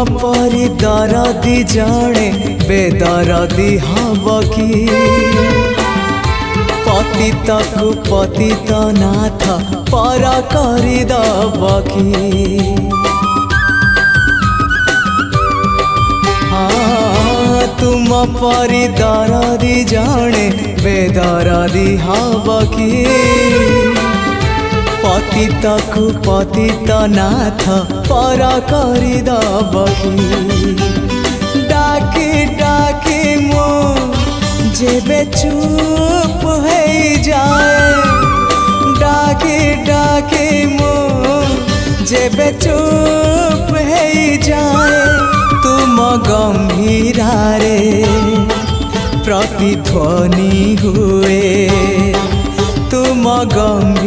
परी दरदी जड़े बेदरदी हब कि पतित को पतित नाथ पर करदब कि तुम परी दरदी जड़े बेदरदी हब कि पतित को पतित नाथ पर करदब कि डाकी डाकी मो जेबे चुप हो जाए डाकी डाकी मो जेबे चुप हो जाए तुम गंभीरारे प्रतिध्वनि हुए तुम गंभीर